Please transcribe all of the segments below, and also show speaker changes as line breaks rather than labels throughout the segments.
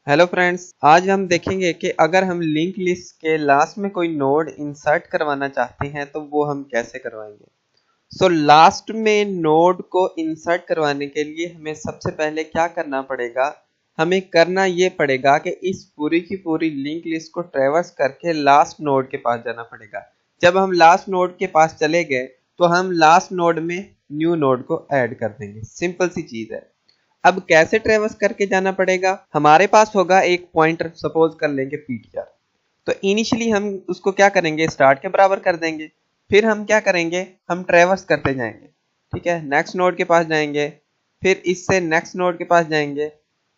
Hello friends, आज हम देखेंगे कि अगर हम लिंक लिस्ट के लास्ट में कोई नोड इंसर्ट करवाना चाहते हैं तो वो हम कैसे करवाएंगे। लास्ट में नोड को इंसर्ट करवाने के लिए हमें सबसे पहले क्या करना पड़ेगा, हमें करना ये पड़ेगा कि इस पूरी की पूरी लिंक लिस्ट को ट्रेवर्स करके लास्ट नोड के पास जाना पड़ेगा। जब हम लास्ट नोड के पास चले गए तो हम लास्ट नोड में न्यू नोड को ऐड कर देंगे। सिंपल सी चीज है। अब कैसे ट्रेवर्स करके जाना पड़ेगा, हमारे पास होगा एक पॉइंटर, सपोज कर लेंगे पीटीआर। तो इनिशियली हम उसको क्या करेंगे, स्टार्ट के बराबर कर देंगे। फिर हम क्या करेंगे, हम ट्रेवर्स करते जाएंगे। ठीक है, नेक्स्ट नोड के पास जाएंगे, फिर इससे नेक्स्ट नोड के पास जाएंगे,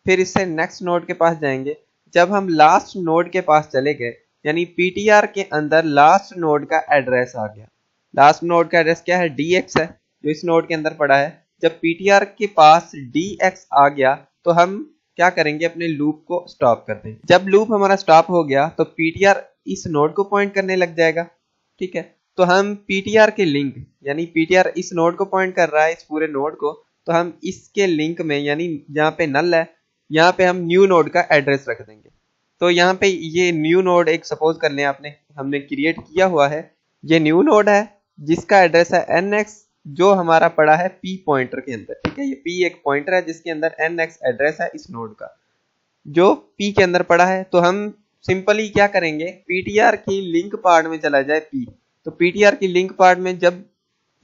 फिर इससे नेक्स्ट नोड के पास जाएंगे। जब हम लास्ट नोड के पास चले गए, यानी पीटीआर के अंदर लास्ट नोड का एड्रेस आ गया। लास्ट नोड का एड्रेस क्या है, dx है, जो इस नोड के अंदर पड़ा है। जब पीटीआर के पास dx आ गया तो हम क्या करेंगे, अपने लूप को स्टॉप कर देंगे। जब लूप हमारा स्टॉप हो गया तो पीटीआर इस नोड को पॉइंट करने लग जाएगा। ठीक है, तो हम पीटीआर के लिंक, यानी पीटीआर इस नोड को पॉइंट कर रहा है, इस पूरे नोड को, तो हम इसके लिंक में, यानी जहाँ पे नल है, यहाँ पे हम न्यू नोड का एड्रेस रख देंगे। तो यहाँ पे ये न्यू नोड, एक सपोज कर लें हमने क्रिएट किया हुआ है, ये न्यू नोड है जिसका एड्रेस है nx, जो हमारा पड़ा है p पॉइंटर के अंदर। ठीक है, ये p एक पॉइंटर है जिसके अंदर nx एड्रेस है इस नोड का, जो p के अंदर पड़ा है। तो हम सिंपली क्या करेंगे, ptr की लिंक पार्ट में चला जाए p। तो ptr की लिंक पार्ट में जब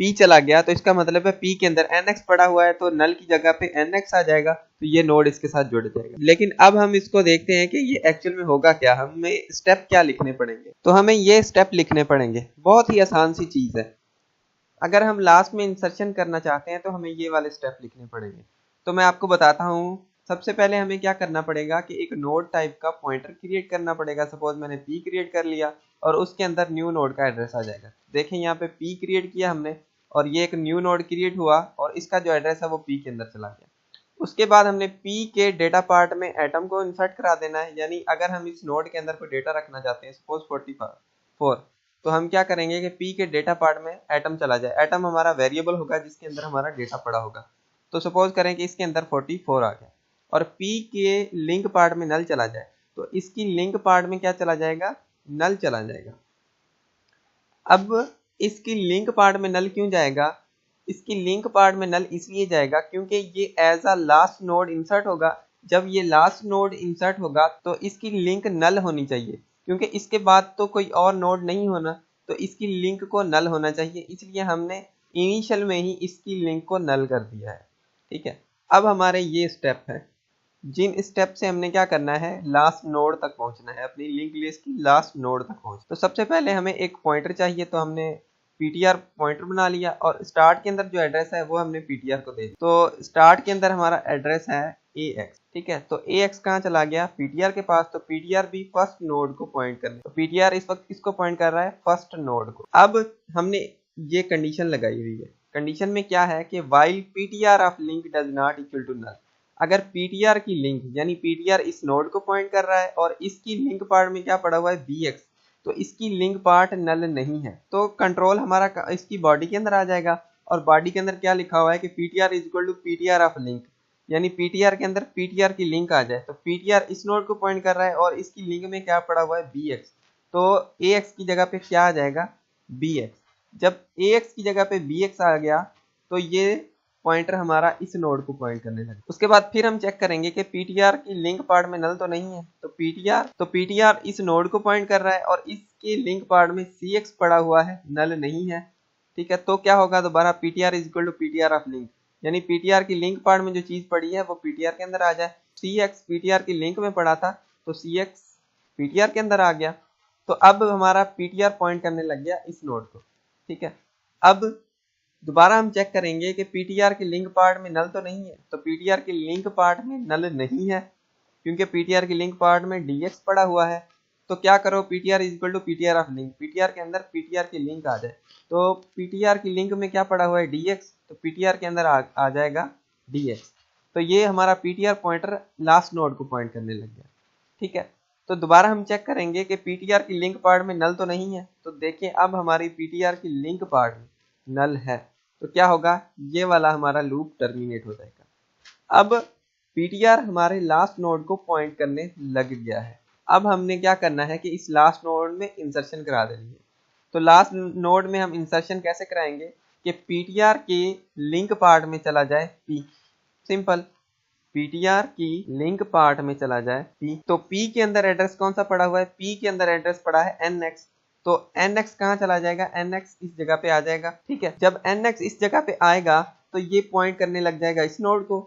p चला गया तो इसका मतलब है p के अंदर nx पड़ा हुआ है, तो नल की जगह पे nx आ जाएगा, तो ये नोड इसके साथ जुड़ जाएगा। लेकिन अब हम इसको देखते हैं कि ये एक्चुअल में होगा क्या, हमें स्टेप क्या लिखने पड़ेंगे। तो हमें ये स्टेप लिखने पड़ेंगे, बहुत ही आसान सी चीज है। अगर हम लास्ट में इंसर्शन करना चाहते हैं तो हमें ये वाले स्टेप लिखने पड़ेंगे। तो मैं आपको बताता हूँ। सबसे पहले हमें क्या करना पड़ेगा कि एक नोड टाइप का पॉइंटर क्रिएट करना पड़ेगा। सपोज मैंने p क्रिएट कर लिया और उसके अंदर न्यू नोड का एड्रेस आ जाएगा। देखें, यहाँ पे p क्रिएट किया हमने और ये एक न्यू नोड क्रिएट हुआ और इसका जो एड्रेस है वो p के अंदर चला गया। उसके बाद हमने p के डेटा पार्ट में एटम को इंसर्ट करा देना है। यानी अगर हम इस नोड के अंदर कोई डेटा रखना चाहते हैं, सपोज 44, तो हम क्या करेंगे कि p के डेटा पार्ट में एटम चला जाए। एटम हमारा वेरिएबल होगा जिसके अंदर हमारा डेटा पड़ा होगा। तो सपोज करें कि इसके अंदर 44 आ गया और p के लिंक पार्ट में नल चला जाए, तो इसकी लिंक पार्ट में क्या चला जाएगा, नल चला जाएगा। अब इसकी लिंक पार्ट में नल क्यों जाएगा, इसकी लिंक पार्ट में नल इसलिए जाएगा क्योंकि ये as a last node insert होगा। जब ये लास्ट नोड इंसर्ट होगा तो इसकी लिंक नल होनी चाहिए, क्योंकि इसके बाद तो कोई और नोड नहीं होना, तो इसकी लिंक को नल होना चाहिए। इसलिए हमने इनिशियल में ही इसकी लिंक को नल कर दिया है। ठीक है, अब हमारे ये स्टेप है, जिन स्टेप से हमने क्या करना है, लास्ट नोड तक पहुंचना है, अपनी लिंक लिस्ट की लास्ट नोड तक पहुंच। तो सबसे पहले हमें एक पॉइंटर चाहिए, तो हमने ptr पॉइंटर बना लिया और स्टार्ट के अंदर जो एड्रेस है वो हमने ptr को दे दिया। तो स्टार्ट के अंदर हमारा एड्रेस है ax। ठीक है, तो ax कहाँ चला गया, ptr के पास। तो ptr भी फर्स्ट नोड को पॉइंट कर, तो ptr इस वक्त किसको पॉइंट कर रहा है, फर्स्ट नोड को। अब हमने ये कंडीशन लगाई हुई है। कंडीशन में क्या है कि while ptr of link does not equal to null, अगर ptr की लिंक, यानी ptr इस नोड को पॉइंट कर रहा है और इसकी लिंक पार्ट में क्या पड़ा हुआ है, bx, तो इसकी लिंक पार्ट नल नहीं है, तो कंट्रोल हमारा इसकी बॉडी के अंदर आ जाएगा। और बॉडी के अंदर क्या लिखा हुआ है कि ptr is equal to ptr of link, यानी ptr के अंदर ptr की लिंक आ जाए। तो ptr इस नोड को पॉइंट कर रहा है और इसकी लिंक में क्या पड़ा हुआ है, bx, तो ax की जगह पे क्या आ जाएगा, bx। जब ax की जगह पे bx आ गया तो ये पॉइंटर हमारा इस नोड को पॉइंट करने लगे। उसके बाद फिर हम चेक करेंगे कि ptr की लिंक पार्ट में नल तो नहीं है, तो ptr इस नोड को पॉइंट कर रहा है और इसके लिंक पार्ट में cx पड़ा हुआ है, नल नहीं है। ठीक है, तो क्या होगा, दोबारा ptr is equal to ptr of link, यानी ptr की लिंक पार्ट में जो चीज पड़ी है वो ptr के अंदर आ जाए। cx ptr की लिंक में पड़ा था तो cx ptr के अंदर आ गया। तो अब हमारा ptr पॉइंट करने लग गया इस नोड को। ठीक है, अब दोबारा हम चेक करेंगे कि ptr की लिंक पार्ट में नल तो नहीं है, तो ptr की लिंक पार्ट में नल नहीं है क्योंकि ptr की लिंक पार्ट में dx पड़ा हुआ है। तो क्या करो, ptr is equal to ptr of link, ptr के अंदर ptr की लिंक आ जाए। तो ptr की लिंक में क्या पड़ा हुआ है, dx, तो ptr के अंदर आ जाएगा dx। तो ये हमारा ptr पॉइंटर लास्ट नोड को पॉइंट करने लग गया। ठीक है, तो दोबारा हम चेक करेंगे कि ptr की लिंक पार्ट में नल तो नहीं है। तो देखिए, अब हमारी ptr की लिंक पार्ट में नल है, तो क्या होगा, ये वाला हमारा लूप टर्मिनेट हो जाएगा। अब पीटीआर हमारे लास्ट नोड को पॉइंट करने लग गया है। अब हमने क्या करना है कि इस लास्ट नोड में इंसर्शन करा देनी है। तो लास्ट नोड में हम इंसर्शन कैसे कराएंगे कि पीटीआर के लिंक पार्ट में चला जाए पी। सिंपल, पीटीआर की लिंक पार्ट में चला जाए पी। तो पी के अंदर एड्रेस कौन सा पड़ा हुआ है? पी के अंदर एड्रेस पड़ा है nx। तो nx कहाँ चला जाएगा? nx इस जगह पे आ जाएगा। ठीक है, जब nx इस जगह पे आएगा तो ये पॉइंट करने लग जाएगा इस नोड को।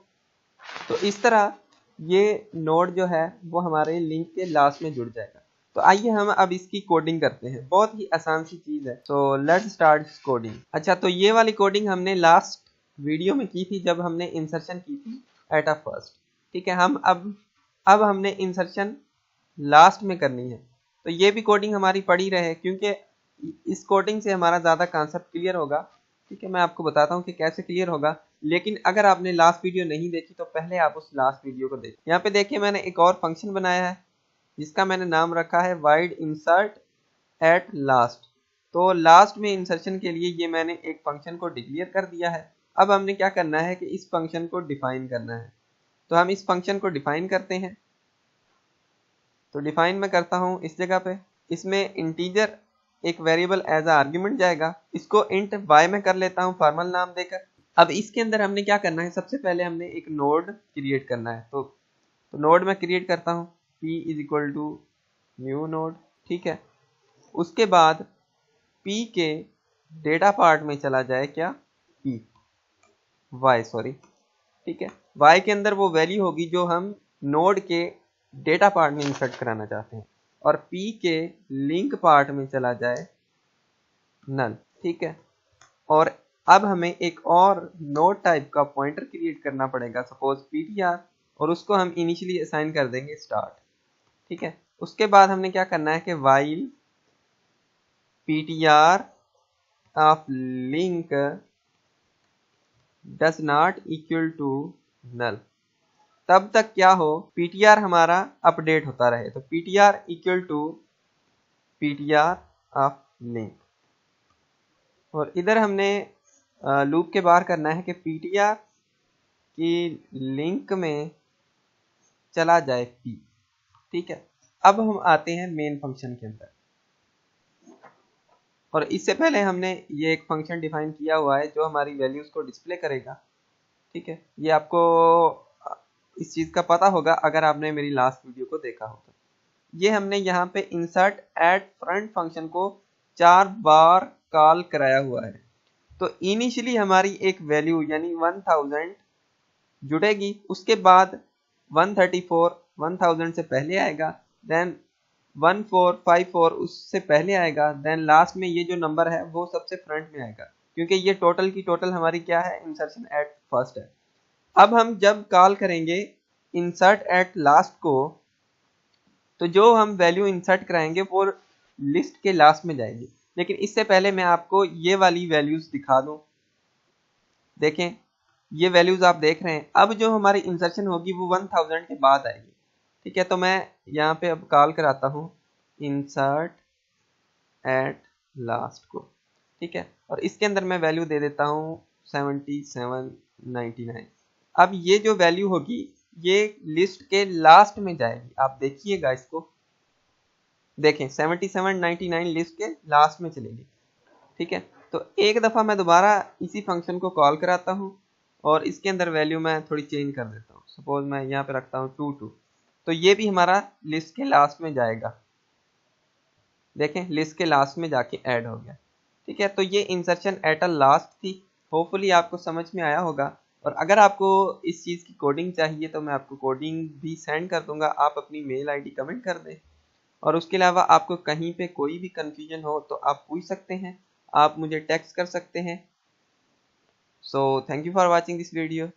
तो इस तरह ये नोड जो है वो हमारे लिंक के लास्ट में जुड़ जाएगा। तो आइए हम अब इसकी कोडिंग करते हैं। बहुत ही आसान सी चीज है। तो लेट्स स्टार्ट कोडिंग। अच्छा, तो ये वाली कोडिंग हमने लास्ट वीडियो में की थी जब हमने इंसर्शन की थी एट अ फर्स्ट। ठीक है, हम अब हमने इंसर्शन लास्ट में करनी है। तो ये भी कोडिंग हमारी पड़ी रहे, क्योंकि इस कोडिंग से हमारा ज़्यादा कॉन्सेप्ट क्लियर होगा। ठीक है, मैं आपको बताता हूँ कि कैसे क्लियर होगा। लेकिन अगर आपने लास्ट वीडियो नहीं देखी तो पहले आप उस लास्ट वीडियो को देखिए। यहाँ पे देखिए मैंने एक और फंक्शन बनाया है जिसका मैंने नाम रखा है वाइड इंसर्ट एट लास्ट। तो लास्ट में इंसर्शन के लिए ये मैंने एक फंक्शन को डिक्लेयर कर दिया है। अब हमने क्या करना है कि इस फंक्शन को डिफाइन करना है। तो हम इस फंक्शन को डिफाइन करते हैं। तो डिफाइन मैं करता हूँ इस जगह पे। इसमें इंटीजर एक वेरिएबल एज आ आर्ग्यूमेंट जाएगा। इसको इंट y में कर लेता हूँ फॉर्मल नाम देकर। अब इसके अंदर हमने क्या करना है, सबसे पहले हमने एक नोड क्रिएट करना है। तो नोड में क्रिएट करता हूँ p is equal to new node. ठीक है, उसके बाद p के डेटा पार्ट में चला जाए क्या p y सॉरी। ठीक है, y के अंदर वो वैल्यू होगी जो हम नोड के डेटा पार्ट में इंसर्ट कराना चाहते हैं, और p के लिंक पार्ट में चला जाए नल। ठीक है, और अब हमें एक और नोड टाइप का पॉइंटर क्रिएट करना पड़ेगा, सपोज ptr, और उसको हम इनिशियली असाइन कर देंगे स्टार्ट। ठीक है, उसके बाद हमने क्या करना है कि while ptr of link does not equal to null, तब तक क्या हो ptr हमारा अपडेट होता रहे। तो ptr equal to ptr of link, और इधर हमने लूप के बाहर करना है कि ptr की लिंक में चला जाए p। ठीक है, अब हम आते हैं मेन फंक्शन के अंदर, और इससे पहले हमने ये एक फंक्शन डिफाइन किया हुआ है जो हमारी वैल्यूज को डिस्प्ले करेगा। ठीक है, ये आपको इस चीज़ का पता होगा अगर आपने मेरी लास्ट वीडियो को देखा हो। तो ये हमने यहाँ पे इंसर्ट एट फ्रंट फंक्शन को 4 बार कॉल कराया हुआ है। तो इनिशियली हमारी एक वैल्यू यानी 1000 जुड़ेगी, उसके बाद 134 1000 से पहले आएगा, देन 1454 उससे पहले आएगा, देन लास्ट में ये जो नंबर है वो सबसे फ्रंट में आएगा, क्योंकि ये टोटल की टोटल हमारी क्या है, इंसर्शन एट फर्स्ट है। अब हम जब कॉल करेंगे इंसर्ट एट लास्ट को, तो जो हम वैल्यू इंसर्ट कराएंगे वो लिस्ट के लास्ट में जाएगी। लेकिन इससे पहले मैं आपको ये वाली वैल्यूज दिखा दूं। देखें, ये वैल्यूज आप देख रहे हैं। अब जो हमारी इंसर्शन होगी वो 1000 के बाद आएगी। ठीक है, तो मैं यहाँ पे अब कॉल कराता हूँ इंसर्ट एट लास्ट को। ठीक है, और इसके अंदर मैं वैल्यू दे देता हूँ 7799। अब ये जो वैल्यू होगी ये लिस्ट के लास्ट में जाएगी। आप देखिएगा इसको, देखें 7799 लिस्ट के लास्ट में चलेगी। ठीक है, तो एक दफ़ा मैं दोबारा इसी फंक्शन को कॉल कराता हूँ और इसके अंदर वैल्यू मैं थोड़ी चेंज कर देता हूँ। सपोज मैं यहाँ पे रखता हूँ 22, तो ये भी हमारा लिस्ट के लास्ट में जाएगा। देखें, लिस्ट के लास्ट में जाके ऐड हो गया। ठीक है, तो ये इंसर्शन एट अ लास्ट थी। होपफुली आपको समझ में आया होगा, और अगर आपको इस चीज़ की कोडिंग चाहिए तो मैं आपको कोडिंग भी सेंड कर दूंगा। आप अपनी मेल आईडी कमेंट कर दें, और उसके अलावा आपको कहीं पे कोई भी कंफ्यूजन हो तो आप पूछ सकते हैं, आप मुझे टेक्स्ट कर सकते हैं। So thank you for watching this video.